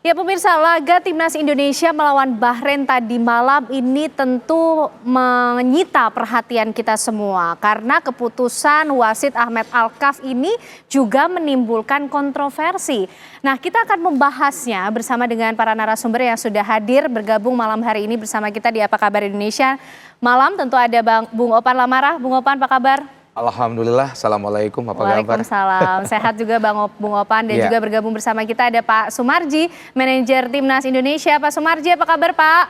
Ya pemirsa, laga Timnas Indonesia melawan Bahrain tadi malam ini tentu menyita perhatian kita semua. Karena keputusan wasit Ahmed Alkaf ini juga menimbulkan kontroversi. Nah, kita akan membahasnya bersama dengan para narasumber yang sudah hadir bergabung malam hari ini bersama kita di Apa Kabar Indonesia. Malam tentu ada Bung Opan Lamarah. Bung Opan, apa kabar? Alhamdulillah, assalamualaikum, apa kabar? Waalaikumsalam, sehat juga Bung Opan dan juga bergabung bersama kita ada Pak Sumarji, manajer Timnas Indonesia. Pak Sumarji, apa kabar Pak?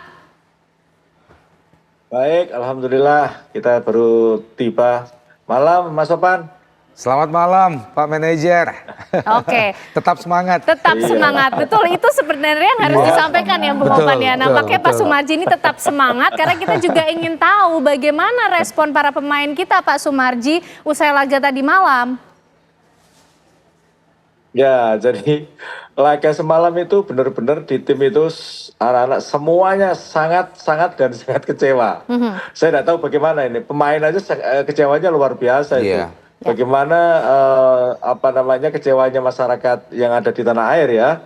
Baik, Alhamdulillah kita baru tiba. Malam Mas Opan. Selamat malam Pak Manajer. Oke. Tetap semangat. Tetap semangat, betul. Itu sebenarnya yang harus disampaikan ya Bung Opan ya. Nampaknya Pak Sumarji ini tetap semangat karena kita juga ingin tahu bagaimana respon para pemain kita Pak Sumarji usai laga tadi malam. Ya, jadi laga semalam itu benar-benar di tim itu anak-anak semuanya sangat kecewa. Saya tidak tahu bagaimana ini, pemain aja kecewanya luar biasa itu. Bagaimana kecewanya masyarakat yang ada di tanah air ya.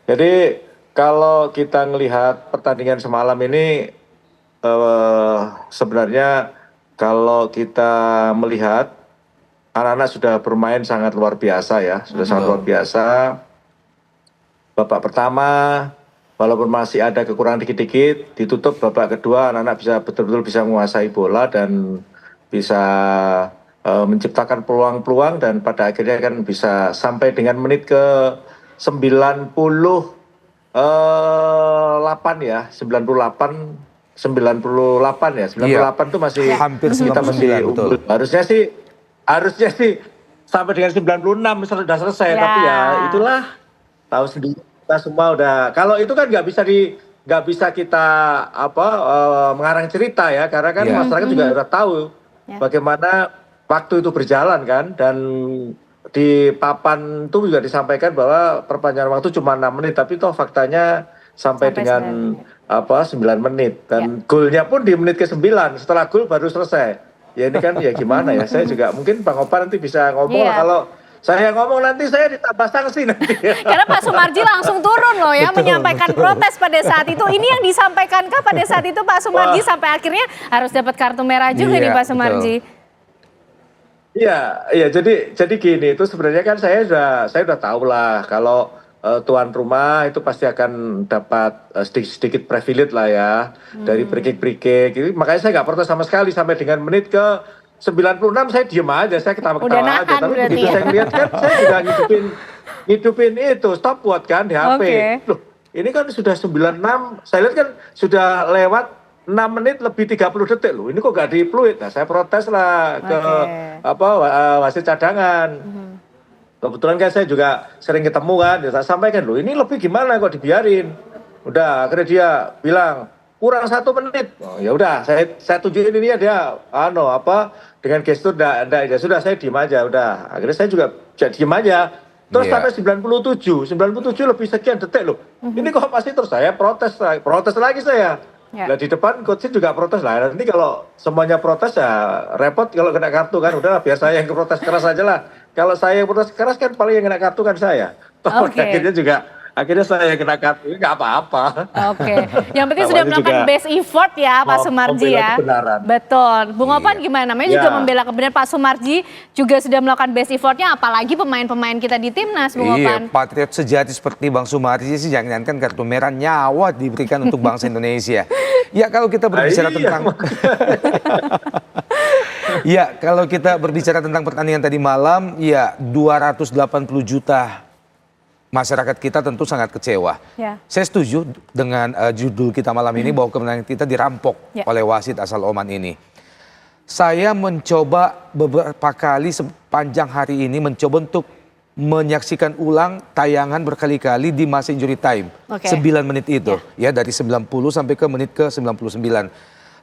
Jadi kalau kita melihat pertandingan semalam ini sebenarnya kalau kita melihat anak-anak sudah bermain sangat luar biasa ya, sudah sangat luar biasa. Babak pertama walaupun masih ada kekurangan dikit-dikit, ditutup babak kedua anak-anak bisa betul-betul bisa menguasai bola dan bisa menciptakan peluang-peluang dan pada akhirnya kan bisa sampai dengan menit ke 98 ya, 98 ya, 98 itu masih hampir kita masih unggul. Harusnya sih sampai dengan 96 sudah selesai, tapi ya itulah tahu sendiri kita semua udah. Kalau itu kan nggak bisa kita mengarang cerita ya, karena kan masyarakat juga udah tahu bagaimana waktu itu berjalan kan, dan di papan itu juga disampaikan bahwa perpanjangan waktu cuma 6 menit, tapi toh faktanya sampai dengan 9 menit dan golnya pun di menit ke-9, setelah gol baru selesai. Ya ini kan ya gimana ya, saya juga mungkin Bang Opan nanti bisa ngomong lah, kalau saya ngomong nanti saya ditambah sanksi nanti. Karena Pak Sumarji langsung turun loh ya, menyampaikan protes pada saat itu. Ini yang disampaikankah pada saat itu Pak Sumarji sampai akhirnya harus dapat kartu merah juga nih Pak Sumarji? Iya, jadi gini, itu sebenarnya kan saya udah tahu lah kalau tuan rumah itu pasti akan dapat sedikit privilege lah ya dari free-kick. Makanya saya nggak protes sama sekali sampai dengan menit ke 96 saya diem aja, saya ketawa-ketawa aja. Tapi begitu saya lihat kan saya juga ngidupin itu stopwatch kan di HP. Loh, ini kan sudah 96, saya lihat kan sudah lewat 6 menit lebih 30 detik loh. Ini kok gak di-fluid? Nah, saya protes lah ke wasit cadangan. Kebetulan kan saya juga sering ketemu kan, saya sampaikan loh, ini lebih gimana kok dibiarin? Udah, akhirnya dia bilang kurang 1 menit. Oh, ya udah, saya tunjukin ini ya dia dengan gestur ya sudah saya diem aja udah. Akhirnya saya juga diem aja. Terus sampai 97 lebih sekian detik loh. Ini kok masih terus saya protes lagi saya. Nah di depan coach juga protes lah. Nanti kalau semuanya protes ya repot kalau kena kartu kan. Udah biar saya yang protes keras aja lah. Kalau saya yang protes keras kan paling yang kena kartu kan saya. Akhirnya saya yang kena kartu, nggak apa-apa. Yang penting sudah melakukan best effort ya Pak Sumarji ya. Betul. Bung Opan gimana? Namanya juga membela kebenaran. Pak Sumarji juga sudah melakukan best effortnya, apalagi pemain-pemain kita di timnas Bung Opan. Patriot sejati seperti Bang Sumarji sih jangankan kartu merah, nyawa diberikan untuk bangsa Indonesia. Ya kalau kita berbicara tentang kalau kita berbicara tentang pertandingan tadi malam, ya 280 juta masyarakat kita tentu sangat kecewa. Saya setuju dengan judul kita malam ini bahwa kemenangan kita dirampok oleh wasit asal Oman ini. Saya mencoba beberapa kali sepanjang hari ini mencoba untuk menyaksikan ulang tayangan berkali-kali di masa injury time. 9 menit itu ya dari 90 sampai ke menit ke 99.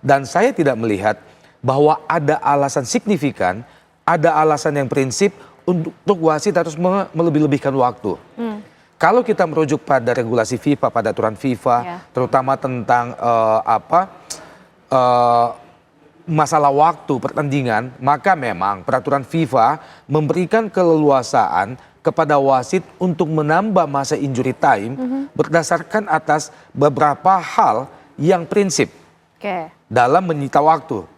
Dan saya tidak melihat bahwa ada alasan signifikan, ada alasan yang prinsip untuk wasit harus melebih-lebihkan waktu. Kalau kita merujuk pada regulasi FIFA, pada aturan FIFA, terutama tentang masalah waktu pertandingan, maka memang peraturan FIFA memberikan keleluasaan kepada wasit untuk menambah masa injury time berdasarkan atas beberapa hal yang prinsip dalam menyita waktu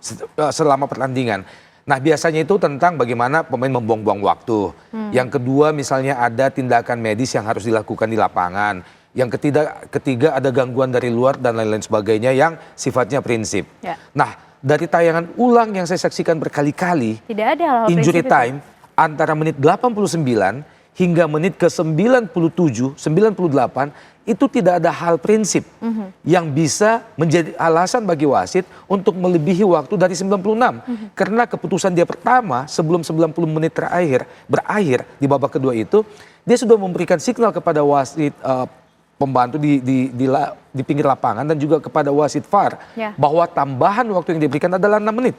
selama pertandingan. Nah biasanya itu tentang bagaimana pemain membuang-buang waktu. Yang kedua misalnya ada tindakan medis yang harus dilakukan di lapangan. Yang ketiga ada gangguan dari luar dan lain-lain sebagainya yang sifatnya prinsip. Nah dari tayangan ulang yang saya saksikan berkali-kali, tidak ada hal-hal injury prinsip time antara menit 89 hingga menit ke 97, 98 itu tidak ada hal prinsip yang bisa menjadi alasan bagi wasit untuk melebihi waktu dari 96. Karena keputusan dia pertama sebelum 90 menit berakhir di babak kedua itu, dia sudah memberikan signal kepada wasit pembantu di pinggir lapangan dan juga kepada wasit VAR bahwa tambahan waktu yang diberikan adalah 6 menit.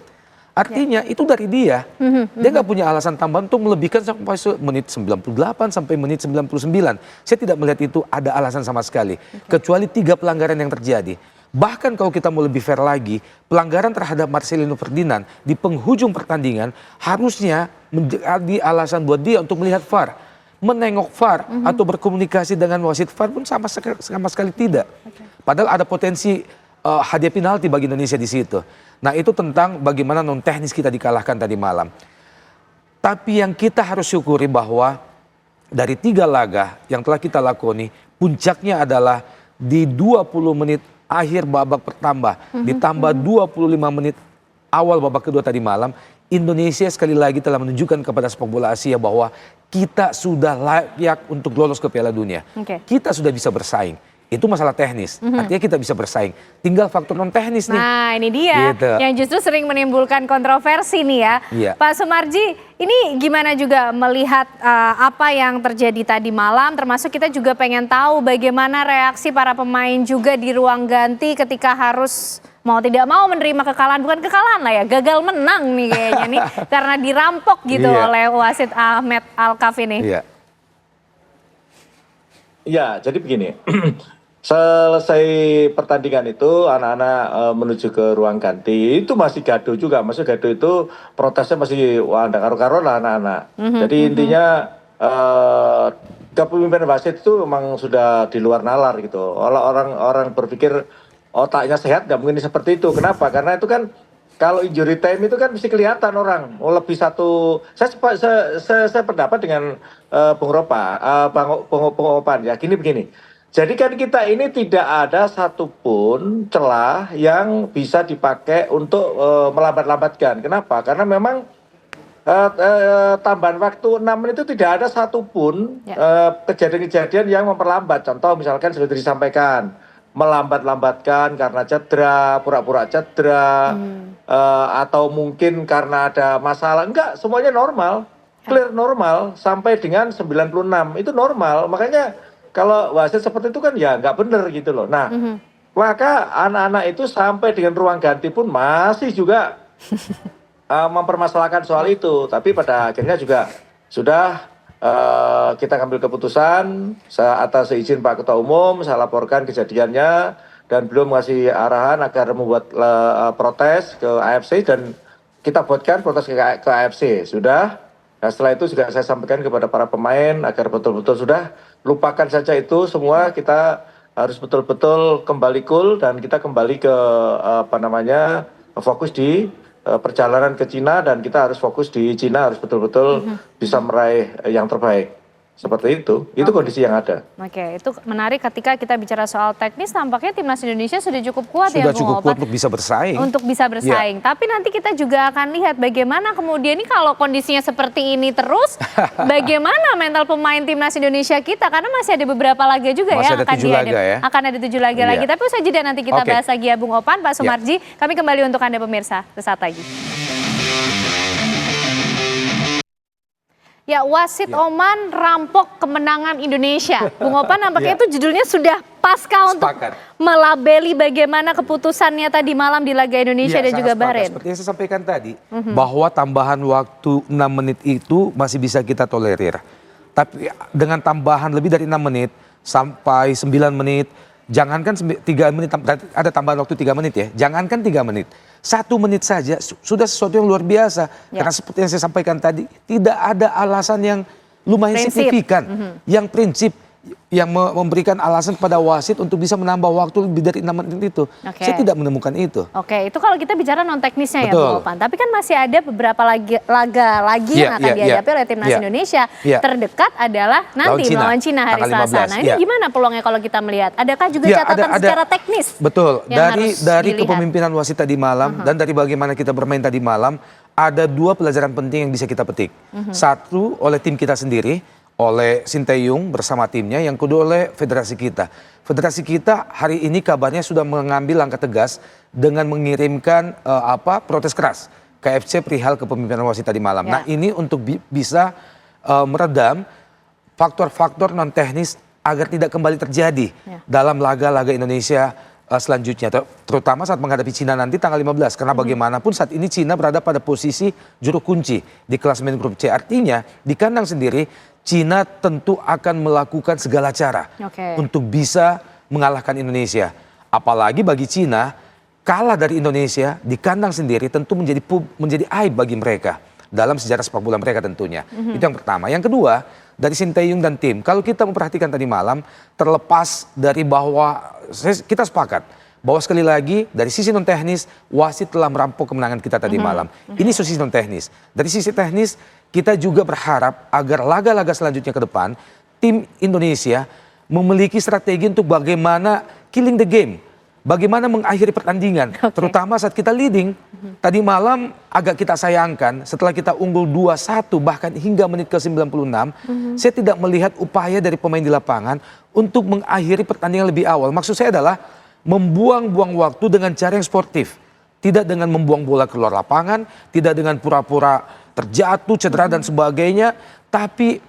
Artinya itu dari dia. Dia nggak punya alasan tambahan untuk melebihkan sampai menit 98 sampai menit 99. Saya tidak melihat itu ada alasan sama sekali. Kecuali 3 pelanggaran yang terjadi. Bahkan kalau kita mau lebih fair lagi, pelanggaran terhadap Marcelino Ferdinand di penghujung pertandingan harusnya menjadi alasan buat dia untuk melihat VAR. Menengok VAR atau berkomunikasi dengan wasit VAR pun sama sekali tidak. Padahal ada potensi hadiah penalti bagi Indonesia di situ. Nah itu tentang bagaimana non teknis kita dikalahkan tadi malam. Tapi yang kita harus syukuri bahwa dari 3 laga yang telah kita lakoni, puncaknya adalah di 20 menit akhir babak pertama, ditambah 25 menit awal babak kedua tadi malam, Indonesia sekali lagi telah menunjukkan kepada sepak bola Asia bahwa kita sudah layak untuk lolos ke Piala Dunia. Kita sudah bisa bersaing. Itu masalah teknis, artinya kita bisa bersaing. Tinggal faktor non teknis nih. Nah ini dia yang justru sering menimbulkan kontroversi nih ya. Pak Sumarji, ini gimana juga melihat apa yang terjadi tadi malam, termasuk kita juga pengen tahu bagaimana reaksi para pemain juga di ruang ganti ketika harus mau tidak mau menerima kekalahan, bukan kekalahan lah ya, gagal menang nih kayaknya nih karena dirampok gitu oleh wasit Ahmed Alkaf ini. Iya, jadi begini. Selesai pertandingan itu anak-anak menuju ke ruang ganti itu masih gaduh juga. Maksudnya gaduh itu protesnya masih ada karo-karo lah anak-anak. Jadi intinya kepemimpinan wasit itu memang sudah di luar nalar gitu. Orang berpikir otaknya sehat nggak mungkin seperti itu. Kenapa? Karena itu kan kalau injury time itu kan mesti kelihatan orang. Lebih satu. Saya pendapat dengan Bung Opan ya. Begini. Jadi kan kita ini tidak ada satupun celah yang bisa dipakai untuk melambat-lambatkan. Kenapa? Karena memang tambahan waktu 6 menit itu tidak ada satupun kejadian-kejadian yang memperlambat. Contoh misalkan seperti disampaikan, melambat-lambatkan karena cedera, pura-pura cedera, atau mungkin karena ada masalah. Enggak, semuanya normal, clear normal sampai dengan 96 itu normal. Makanya kalau wasit seperti itu kan ya nggak benar gitu loh. Nah, maka anak-anak itu sampai dengan ruang ganti pun masih juga mempermasalahkan soal itu. Tapi pada akhirnya juga sudah kita ambil keputusan atas izin Pak Ketua Umum, saya laporkan kejadiannya dan belum ngasih arahan agar membuat protes ke AFC dan kita buatkan protes ke AFC. Sudah. Nah setelah itu juga saya sampaikan kepada para pemain agar betul-betul sudah lupakan saja itu semua, kita harus betul-betul kembali cool dan kita kembali ke fokus di perjalanan ke Cina dan kita harus fokus di Cina, harus betul-betul bisa meraih yang terbaik. Seperti itu kondisi yang ada. Oke, itu menarik ketika kita bicara soal teknis, tampaknya timnas Indonesia sudah cukup kuat ya, Bung Opan. Sudah cukup kuat untuk bisa bersaing. Untuk bisa bersaing. Tapi nanti kita juga akan lihat bagaimana kemudian ini kalau kondisinya seperti ini terus, bagaimana mental pemain timnas Indonesia kita, karena masih ada beberapa laga juga masih ya. Akan ada 7 laga lagi. Tapi usai jeda nanti kita bahas lagi ya Bung Opan, Pak Sumarji. Kami kembali untuk Anda pemirsa, sesaat lagi. Ya, wasit Oman rampok kemenangan Indonesia. Bung Opan nampaknya itu judulnya sudah pasca untuk melabeli bagaimana keputusannya tadi malam di laga Indonesia dan juga Bahrain. Seperti yang saya sampaikan tadi, bahwa tambahan waktu 6 menit itu masih bisa kita tolerir. Tapi dengan tambahan lebih dari 6 menit sampai 9 menit, jangankan 3 menit, ada tambahan waktu 3 menit ya, jangankan 3 menit. 1 menit saja sudah sesuatu yang luar biasa. Karena seperti yang saya sampaikan tadi, tidak ada alasan yang lumayan Prinsip. signifikan. Yang prinsip yang memberikan alasan kepada wasit untuk bisa menambah waktu lebih dari 6 menit itu. Saya tidak menemukan itu. Oke, itu kalau kita bicara non teknisnya ya Betul. Bung Opan. Tapi kan masih ada beberapa laga lagi yang akan dihadapi oleh timnas Indonesia. Terdekat adalah nanti melawan Cina hari Selasa. Nah ini gimana peluangnya kalau kita melihat? Adakah juga catatan secara teknis? Betul. Dari kepemimpinan wasit tadi malam dan dari bagaimana kita bermain tadi malam, ada 2 pelajaran penting yang bisa kita petik. Satu oleh tim kita sendiri, oleh Sinteyong bersama timnya, yang kedua oleh federasi kita. Federasi kita hari ini kabarnya sudah mengambil langkah tegas dengan mengirimkan protes keras ke FC perihal kepemimpinan wasit tadi malam. Nah ini untuk bisa meredam faktor-faktor non teknis agar tidak kembali terjadi dalam laga-laga Indonesia selanjutnya, terutama saat menghadapi Cina nanti tanggal 15, karena bagaimanapun saat ini Cina berada pada posisi juru kunci di klasemen grup C. Artinya di kandang sendiri Cina tentu akan melakukan segala cara untuk bisa mengalahkan Indonesia. Apalagi bagi Cina, kalah dari Indonesia di kandang sendiri tentu menjadi aib bagi mereka dalam sejarah sepak bola mereka tentunya. Itu yang pertama. Yang kedua, dari Sinteyong dan tim, kalau kita memperhatikan tadi malam, terlepas dari bahwa kita sepakat bahwa sekali lagi dari sisi non teknis wasit telah merampok kemenangan kita tadi malam. Ini sisi non teknis. Dari sisi teknis kita juga berharap agar laga-laga selanjutnya ke depan tim Indonesia memiliki strategi untuk bagaimana killing the game. Bagaimana mengakhiri pertandingan, terutama saat kita leading. Tadi malam agak kita sayangkan setelah kita unggul 2-1 bahkan hingga menit ke 96, saya tidak melihat upaya dari pemain di lapangan untuk mengakhiri pertandingan lebih awal. Maksud saya adalah membuang-buang waktu dengan cara yang sportif. Tidak dengan membuang bola keluar lapangan, tidak dengan pura-pura terjatuh, cedera dan sebagainya, tapi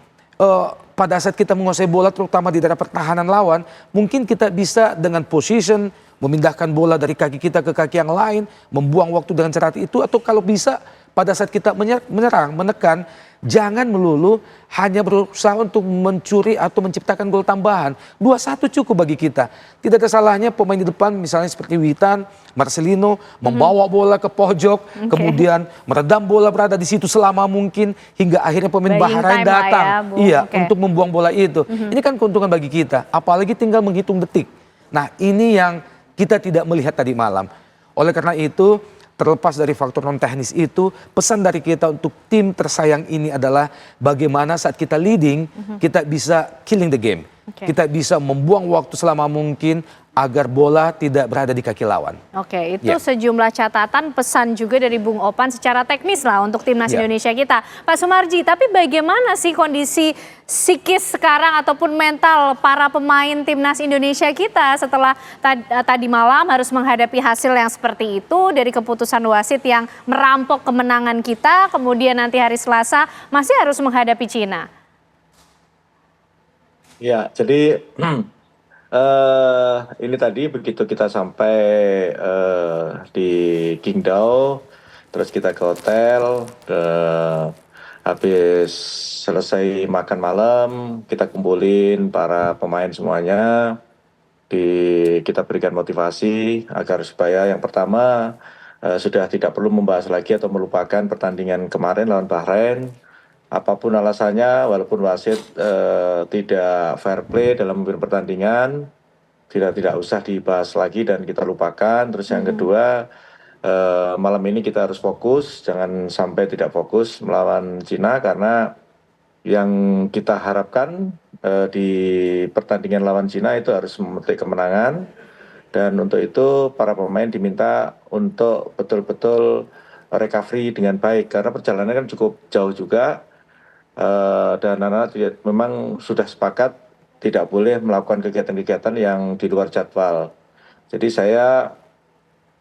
pada saat kita menguasai bola terutama di daerah pertahanan lawan, mungkin kita bisa dengan position memindahkan bola dari kaki kita ke kaki yang lain, membuang waktu dengan cara itu, atau kalau bisa pada saat kita menyerang, menekan, jangan melulu hanya berusaha untuk mencuri atau menciptakan gol tambahan. 2-1 cukup bagi kita. Tidak ada salahnya pemain di depan misalnya seperti Witan, Marcelino membawa bola ke pojok, kemudian meredam bola berada di situ selama mungkin hingga akhirnya pemain Bahrain datang untuk membuang bola itu. Ini kan keuntungan bagi kita, apalagi tinggal menghitung detik. Nah ini yang kita tidak melihat tadi malam. Oleh karena itu, terlepas dari faktor non teknis itu, pesan dari kita untuk tim tersayang ini adalah bagaimana saat kita leading, kita bisa killing the game. Kita bisa membuang waktu selama mungkin agar bola tidak berada di kaki lawan. Oke, itu sejumlah catatan pesan juga dari Bung Opan secara teknis lah untuk timnas Indonesia kita. Pak Sumarji, tapi bagaimana sih kondisi psikis sekarang ataupun mental para pemain timnas Indonesia kita setelah tadi malam harus menghadapi hasil yang seperti itu dari keputusan wasit yang merampok kemenangan kita, kemudian nanti hari Selasa masih harus menghadapi Cina? Ya, jadi ini tadi begitu kita sampai di Qingdao, terus kita ke hotel, habis selesai makan malam, kita kumpulin para pemain semuanya, kita berikan motivasi agar supaya yang pertama sudah tidak perlu membahas lagi atau melupakan pertandingan kemarin lawan Bahrain. Apapun alasannya, walaupun wasit tidak fair play dalam memimpin pertandingan, tidak usah dibahas lagi dan kita lupakan. Terus yang kedua, malam ini kita harus fokus, jangan sampai tidak fokus melawan Cina, karena yang kita harapkan di pertandingan lawan Cina itu harus memetik kemenangan. Dan untuk itu para pemain diminta untuk betul-betul recovery dengan baik, karena perjalanan kan cukup jauh juga. Dan anak-anak memang sudah sepakat tidak boleh melakukan kegiatan-kegiatan yang di luar jadwal. Jadi saya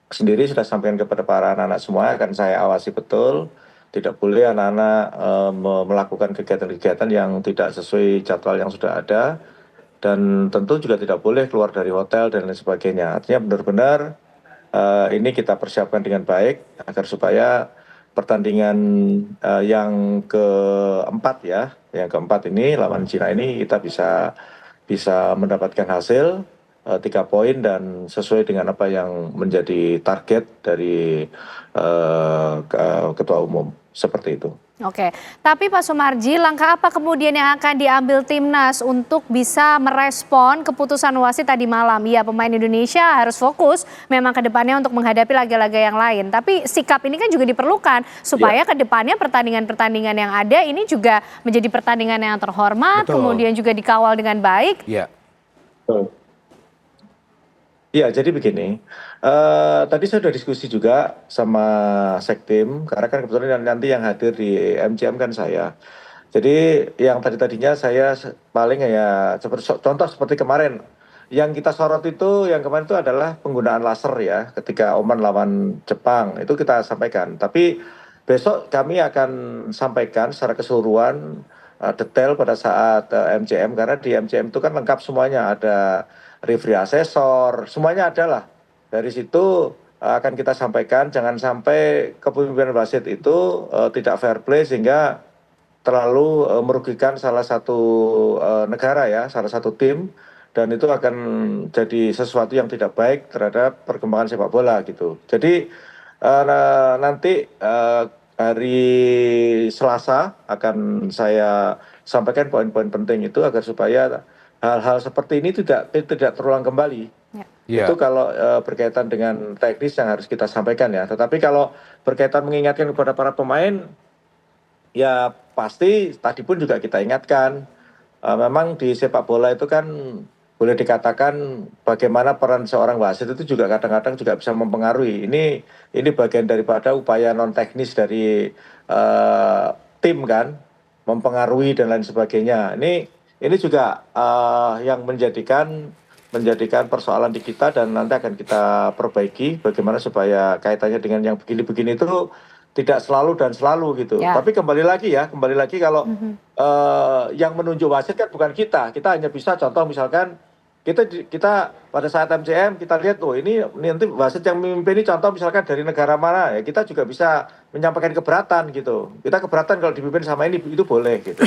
sendiri sudah sampaikan kepada para anak-anak semua, akan saya awasi betul. Tidak boleh anak-anak melakukan kegiatan-kegiatan yang tidak sesuai jadwal yang sudah ada. Dan tentu juga tidak boleh keluar dari hotel dan lain sebagainya. Artinya benar-benar ini kita persiapkan dengan baik agar supaya pertandingan yang keempat yang keempat ini lawan Cina ini kita bisa mendapatkan hasil 3 poin dan sesuai dengan apa yang menjadi target dari Ketua Umum, seperti itu. Oke, tapi Pak Sumarji, langkah apa kemudian yang akan diambil Timnas untuk bisa merespon keputusan wasit tadi malam? Ya, pemain Indonesia harus fokus memang ke depannya untuk menghadapi laga-laga yang lain. Tapi sikap ini kan juga diperlukan supaya ke depannya pertandingan-pertandingan yang ada ini juga menjadi pertandingan yang terhormat, kemudian juga dikawal dengan baik. Iya. Iya, jadi begini, tadi saya sudah diskusi juga sama Sektim, karena kan kebetulan nanti yang hadir di MCM kan saya. Jadi yang tadinya saya paling ya contoh seperti kemarin, yang kita sorot itu yang kemarin itu adalah penggunaan laser ya, ketika Oman lawan Jepang, itu kita sampaikan. Tapi besok kami akan sampaikan secara keseluruhan detail pada saat MCM, karena di MCM itu kan lengkap semuanya, ada referee asesor, semuanya adalah. Dari situ akan kita sampaikan, jangan sampai kepemimpinan wasit itu tidak fair play sehingga terlalu merugikan salah satu negara ya, salah satu tim, dan itu akan jadi sesuatu yang tidak baik terhadap perkembangan sepak bola gitu. Jadi nanti hari Selasa akan saya sampaikan poin-poin penting itu agar supaya hal-hal seperti ini tidak terulang kembali. Ya. Itu kalau berkaitan dengan teknis yang harus kita sampaikan ya. Tetapi kalau berkaitan mengingatkan kepada para pemain, ya pasti tadi pun juga kita ingatkan. Memang di sepak bola itu kan boleh dikatakan bagaimana peran seorang wasit itu juga kadang-kadang juga bisa mempengaruhi. Ini bagian daripada upaya non teknis dari tim kan, mempengaruhi dan lain sebagainya. Ini juga yang menjadikan persoalan di kita, dan nanti akan kita perbaiki bagaimana supaya kaitannya dengan yang begini-begini itu tidak selalu gitu. Ya. Tapi kembali lagi kalau yang menunjuk wasit kan bukan kita hanya bisa contoh misalkan kita pada saat MCM kita lihat ini nanti wasit yang memimpin ini contoh misalkan dari negara mana ya, kita juga bisa menyampaikan keberatan gitu. Kita keberatan kalau dipimpin sama ini, itu boleh gitu.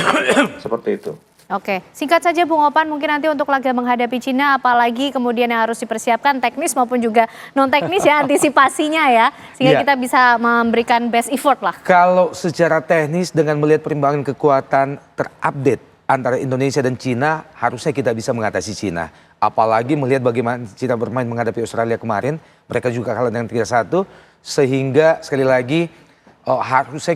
Seperti itu. Oke, singkat saja Bung Opan, mungkin nanti untuk laga menghadapi Cina, apalagi kemudian yang harus dipersiapkan teknis maupun juga non teknis ya, antisipasinya ya, sehingga kita bisa memberikan best effort lah. Kalau secara teknis dengan melihat perimbangan kekuatan terupdate antara Indonesia dan Cina, harusnya kita bisa mengatasi Cina. Apalagi melihat bagaimana Cina bermain menghadapi Australia kemarin, mereka juga kalah dengan 3-1, sehingga sekali lagi harusnya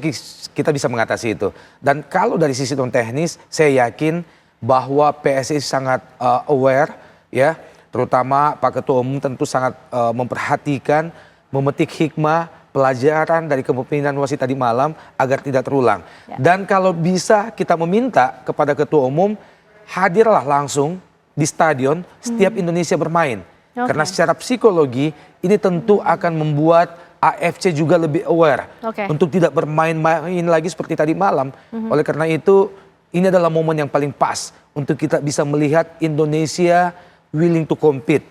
kita bisa mengatasi itu. Dan kalau dari sisi non teknis, saya yakin bahwa PSSI sangat aware ya, terutama Pak Ketua Umum tentu sangat memperhatikan, memetik hikmah, pelajaran dari kepemimpinan wasit tadi malam agar tidak terulang. Ya. Dan kalau bisa kita meminta kepada Ketua Umum, hadirlah langsung di stadion setiap Indonesia bermain. Karena secara psikologi ini tentu akan membuat AFC juga lebih aware untuk tidak bermain-main lagi seperti tadi malam. Oleh karena itu, ini adalah momen yang paling pas untuk kita bisa melihat Indonesia willing to compete,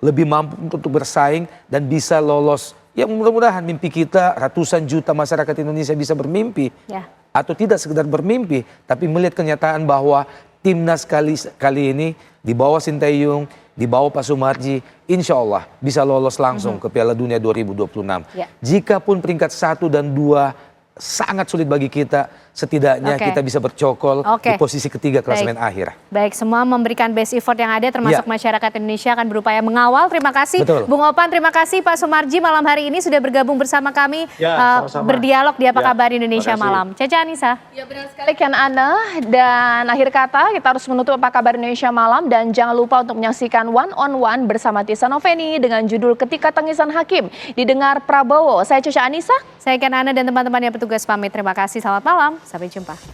lebih mampu untuk bersaing dan bisa lolos. Ya mudah-mudahan mimpi kita, ratusan juta masyarakat Indonesia bisa bermimpi, atau tidak sekedar bermimpi, tapi melihat kenyataan bahwa timnas kali ini di bawah Sinteyong, di bawah Pak Sumarji, insya Allah bisa lolos langsung ke Piala Dunia 2026. Jikapun peringkat 1 dan 2 sangat sulit bagi kita, setidaknya kita bisa bercokol di posisi ketiga klasemen akhir. Baik, semua memberikan best effort yang ada, termasuk masyarakat Indonesia akan berupaya mengawal. Terima kasih Bung Opan, terima kasih Pak Sumarji malam hari ini sudah bergabung bersama kami, berdialog di Apa Kabar Indonesia Malam. Caca Anissa. Ya benar sekali Ken Ana, dan akhir kata kita harus menutup Apa Kabar Indonesia Malam, dan jangan lupa untuk menyaksikan One on One bersama Tisa Noveni dengan judul Ketika Tangisan Hakim, didengar Prabowo. Saya Caca Anissa. Saya Ken Ana dan teman-teman yang petugas pamit. Terima kasih, selamat malam, sampai jumpa.